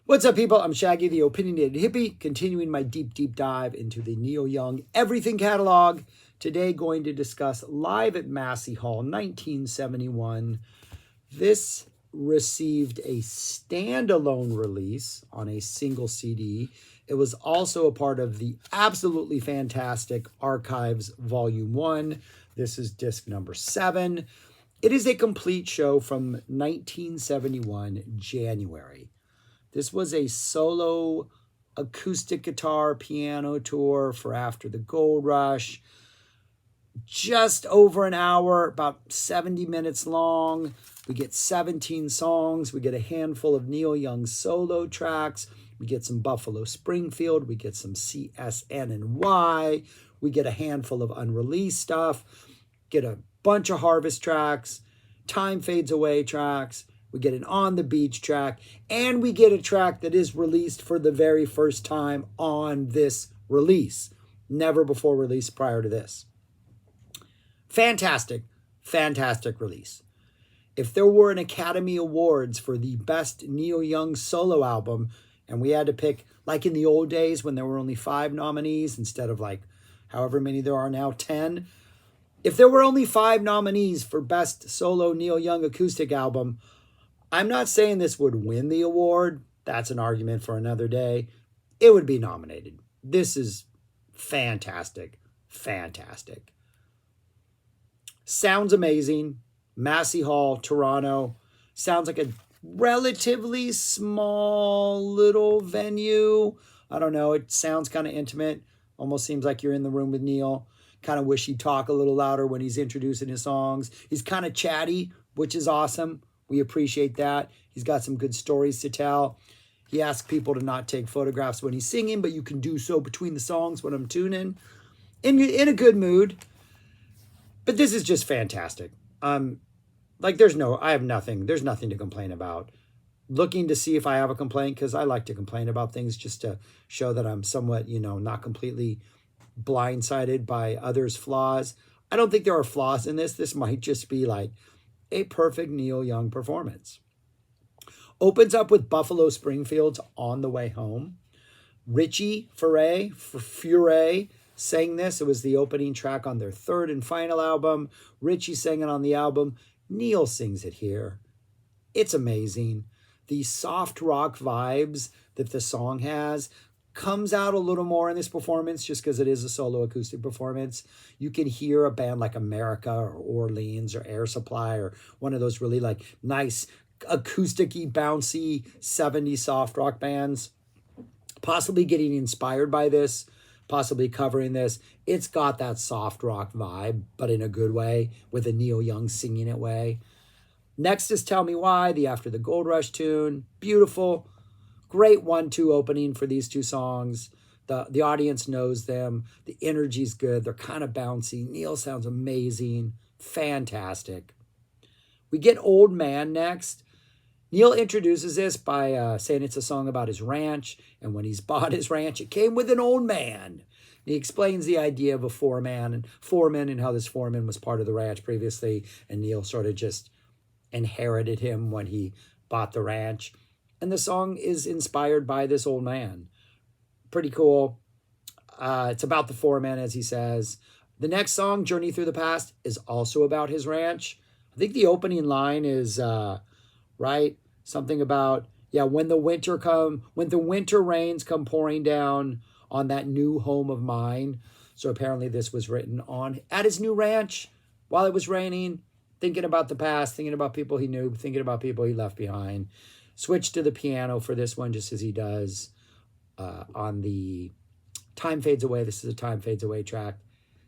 What's up, people? I'm Shaggy, the opinionated hippie, continuing my deep dive into the Neil Young Everything catalog. Today, going to discuss Live at Massey Hall, 1971. This received a standalone release on a single CD. It was also a part of the absolutely fantastic Archives Volume 1. This is disc number 7. It is a complete show from 1971, January. This was a solo acoustic guitar piano tour for after the gold rush. Just over an hour, about 70 minutes long. We get 17 songs. We get a handful of Neil Young solo tracks. We get some Buffalo Springfield. We get some CSN and Y. We get a handful of unreleased stuff. Get a bunch of Harvest tracks, Time Fades Away tracks. We get an On the Beach track, and we get a track that is released for the very first time on this release. Never before released prior to this. Fantastic, fantastic release. If there were an Academy Awards for the best Neil Young solo album, and we had to pick, like in the old days when there were only 5 nominees instead of like however many there are now, 10. If there were only 5 nominees for best solo Neil Young acoustic album, I'm not saying this would win the award. That's an argument for another day. It would be nominated. This is fantastic. Fantastic. Sounds amazing. Massey Hall, Toronto. Sounds like a relatively small little venue. I don't know. It sounds kind of intimate. Almost seems like you're in the room with Neil. Kind of wish he'd talk a little louder when he's introducing his songs. He's kind of chatty, which is awesome. We appreciate that. He's got some good stories to tell. He asks people to not take photographs when he's singing, but you can do so between the songs when I'm tuning. In a good mood. But this is just fantastic. There's nothing to complain about. Looking to see if I have a complaint, because I like to complain about things just to show that I'm somewhat, not completely blindsided by others' flaws. I don't think there are flaws in this. This might just be like a perfect Neil Young performance. Opens up with Buffalo Springfield's On the Way Home. Richie Furay sang this. It was the opening track on their third and final album. Richie sang it on the album. Neil sings it here. It's amazing. The soft rock vibes that the song has comes out a little more in this performance just because it is a solo acoustic performance. You can hear a band like America or Orleans or Air Supply or one of those really like nice acoustic-y, bouncy 70s soft rock bands possibly getting inspired by this, possibly covering this. It's got that soft rock vibe, but in a good way, with a Neil Young singing it way. Next is Tell Me Why, the After the Gold Rush tune. Beautiful. Great 1-2 opening for these two songs. The audience knows them. The energy's good. They're kind of bouncy. Neil sounds amazing. Fantastic. We get Old Man next. Neil introduces this by saying it's a song about his ranch. And when he's bought his ranch, it came with an old man. And he explains the idea of a foreman and how this foreman was part of the ranch previously. And Neil sort of just inherited him when he bought the ranch. And the song is inspired by this old man. Pretty cool. It's about the foreman, as he says. The next song, Journey Through the Past, is also about his ranch. I think the opening line is, something about, when the winter rains come pouring down on that new home of mine. So apparently this was written at his new ranch while it was raining, thinking about the past, thinking about people he knew, thinking about people he left behind. Switch to the piano for this one, just as he does on the Time Fades Away. This is a Time Fades Away track.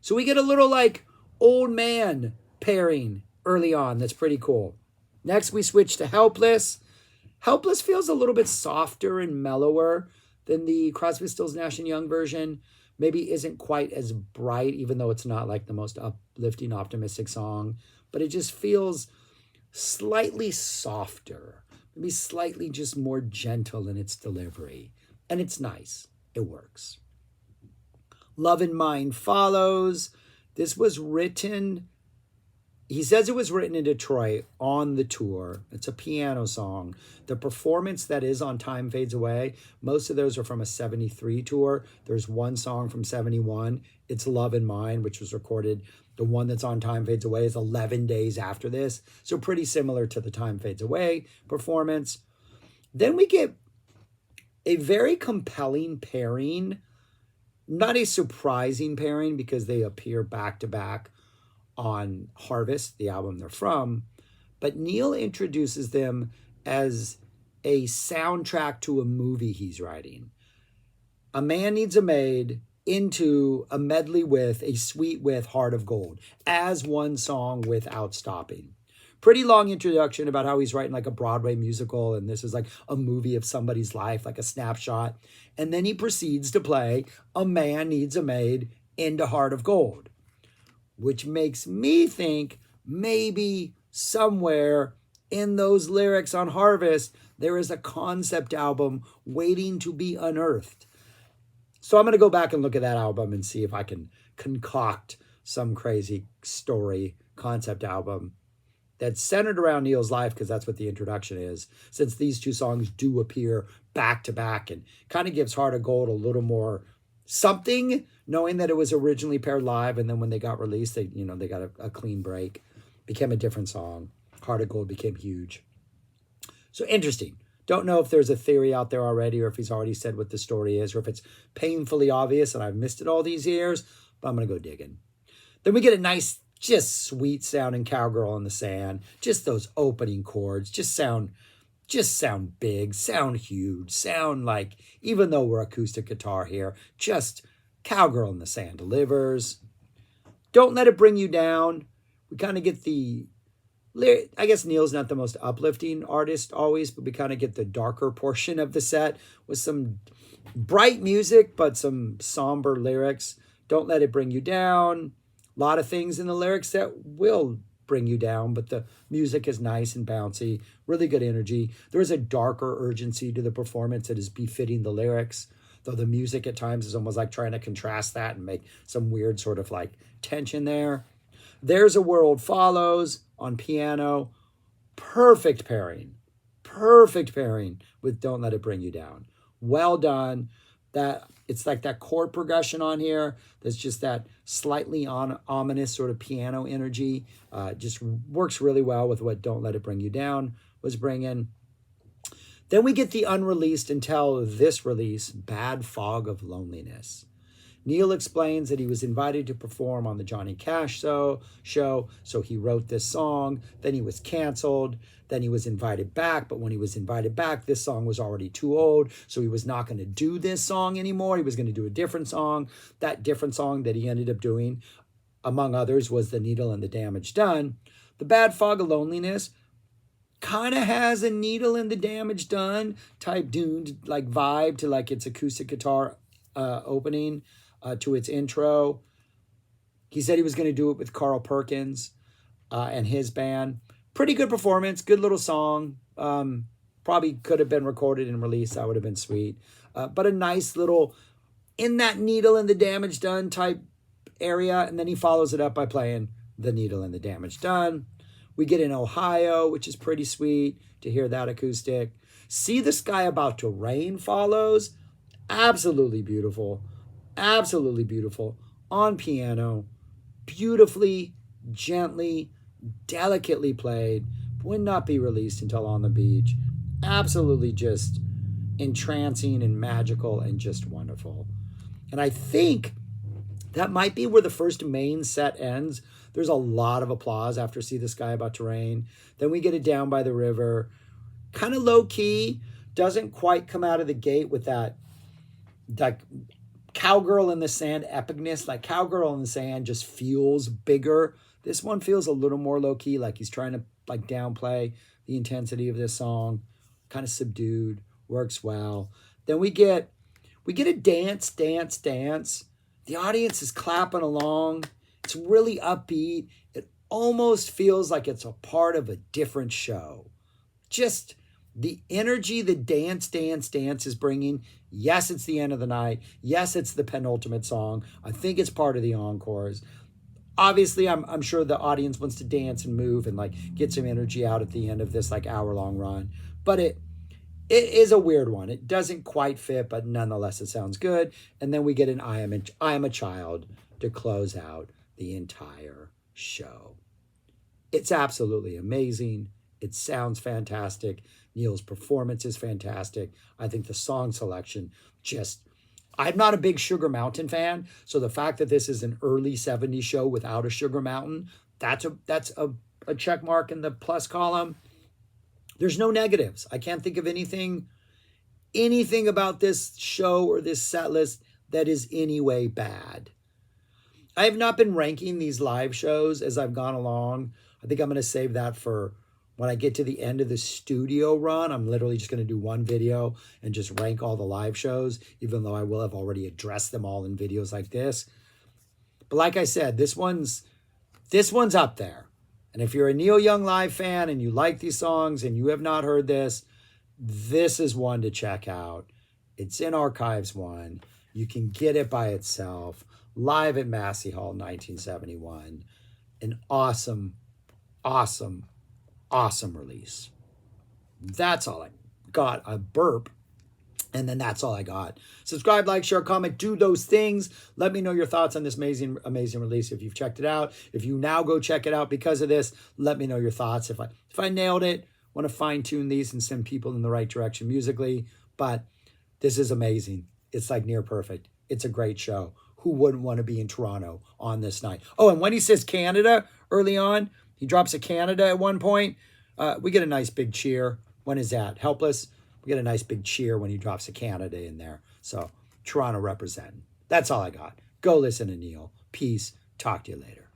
So we get a little like old man pairing early on. That's pretty cool. Next, we switch to Helpless. Helpless feels a little bit softer and mellower than the Crosby, Stills, Nash & Young version. Maybe isn't quite as bright, even though it's not like the most uplifting, optimistic song. But it just feels slightly softer. Maybe slightly just more gentle in its delivery. And it's nice. It works. Love and Mine follows. This was written He says it was written in Detroit on the tour. It's a piano song. The performance that is on Time Fades Away, most of those are from a 73 tour. There's one song from 71. It's Love in Mine, which was recorded. The one that's on Time Fades Away is 11 days after this. So pretty similar to the Time Fades Away performance. Then we get a very compelling pairing. Not a surprising pairing because they appear back to back on Harvest, the album they're from, but Neil introduces them as a soundtrack to a movie he's writing. A Man Needs a Maid into a medley with A Suite with Heart of Gold as one song without stopping. Pretty long introduction about how he's writing like a Broadway musical and this is like a movie of somebody's life, like a snapshot. And then he proceeds to play A Man Needs a Maid into Heart of Gold, which makes me think maybe somewhere in those lyrics on Harvest, there is a concept album waiting to be unearthed. So I'm going to go back and look at that album and see if I can concoct some crazy story concept album that's centered around Neil's life, because that's what the introduction is, since these two songs do appear back to back and kind of gives Heart of Gold a little more something, knowing that it was originally paired live, and then when they got released, they got a clean break, became a different song. Heart of Gold became huge. So interesting. Don't know if there's a theory out there already, or if he's already said what the story is, or if it's painfully obvious and I've missed it all these years, but I'm going to go digging. Then we get a nice, just sweet sounding Cowgirl in the Sand. Just those opening chords just sound big, sound huge, sound like, even though we're acoustic guitar here, just Cowgirl in the Sand delivers. Don't Let It Bring You Down. We kind of get I guess Neil's not the most uplifting artist always, but we kind of get the darker portion of the set with some bright music, but some somber lyrics. Don't Let It Bring You Down. A lot of things in the lyrics that will bring you down, but the music is nice and bouncy, really good energy. There is a darker urgency to the performance that is befitting the lyrics, though the music at times is almost like trying to contrast that and make some weird sort of like tension there. There's a World Follows on piano. Perfect pairing with Don't Let It Bring You Down. Well done. That it's like that chord progression on here. There's just that slightly ominous sort of piano energy. Just works really well with what Don't Let It Bring You Down was bringing. Then we get the unreleased until this release, Bad Fog of Loneliness. Neil explains that he was invited to perform on the Johnny Cash show, so he wrote this song. Then he was canceled. Then he was invited back, but when he was invited back, this song was already too old, so he was not going to do this song anymore. He was going to do a different song. That different song that he ended up doing, among others, was The Needle and the Damage Done. The Bad Fog of Loneliness kind of has a Needle and the Damage Done type dune like vibe to like its acoustic guitar opening to its intro. He said he was going to do it with Carl Perkins and his band. Pretty good performance, good little song. Probably could have been recorded and released. That would have been sweet. But a nice little, in that Needle and the Damage Done type area. And then he follows it up by playing The Needle and the Damage Done. We get in Ohio, which is pretty sweet to hear that acoustic. See the Sky About to Rain follows. Absolutely beautiful. Absolutely beautiful. On piano. Beautifully, gently, delicately played. Would not be released until On the Beach. Absolutely just entrancing and magical and just wonderful. And I think that might be where the first main set ends. There's a lot of applause after See the Sky About to Rain. Then we get it Down by the River. Kind of low key. Doesn't quite come out of the gate with that like Cowgirl in the Sand epicness. Like Cowgirl in the Sand just feels bigger. This one feels a little more low key, like he's trying to like downplay the intensity of this song. Kind of subdued, works well. Then we get a dance, dance, dance. The audience is clapping along. It's really upbeat. It almost feels like it's a part of a different show. Just the energy the dance, dance, dance is bringing. Yes, it's the end of the night. Yes, it's the penultimate song. I think it's part of the encores. Obviously, I'm sure the audience wants to dance and move and like get some energy out at the end of this like hour-long run. But it is a weird one. It doesn't quite fit, but nonetheless, it sounds good. And then we get an I Am a Child to close out the entire show. It's absolutely amazing. It sounds fantastic. Neil's performance is fantastic. I think the song selection just, I'm not a big Sugar Mountain fan, so the fact that this is an early 70s show without a Sugar Mountain, that's a check mark in the plus column. There's no negatives. I can't think of anything about this show or this set list that is any way bad. I have not been ranking these live shows as I've gone along. I think I'm going to save that for when I get to the end of the studio run. I'm literally just going to do one video and just rank all the live shows, even though I will have already addressed them all in videos like this. But like I said, this one's up there. And if you're a Neil Young live fan and you like these songs and you have not heard this, this is one to check out. It's in Archives 1. You can get it by itself. Live at Massey Hall, 1971. An awesome, awesome, awesome release. That's all I got. A burp. And then that's all I got. Subscribe, like, share, comment, do those things. Let me know your thoughts on this amazing, amazing release. If you've checked it out, if you now go check it out because of this, let me know your thoughts. If I nailed it, want to fine tune these and send people in the right direction musically. But this is amazing. It's like near perfect. It's a great show. Who wouldn't want to be in Toronto on this night? Oh, and when he says Canada early on, he drops a Canada at one point. We get a nice big cheer. When is that? Helpless? We get a nice big cheer when he drops a Canada in there. So Toronto representing. That's all I got. Go listen to Neil. Peace. Talk to you later.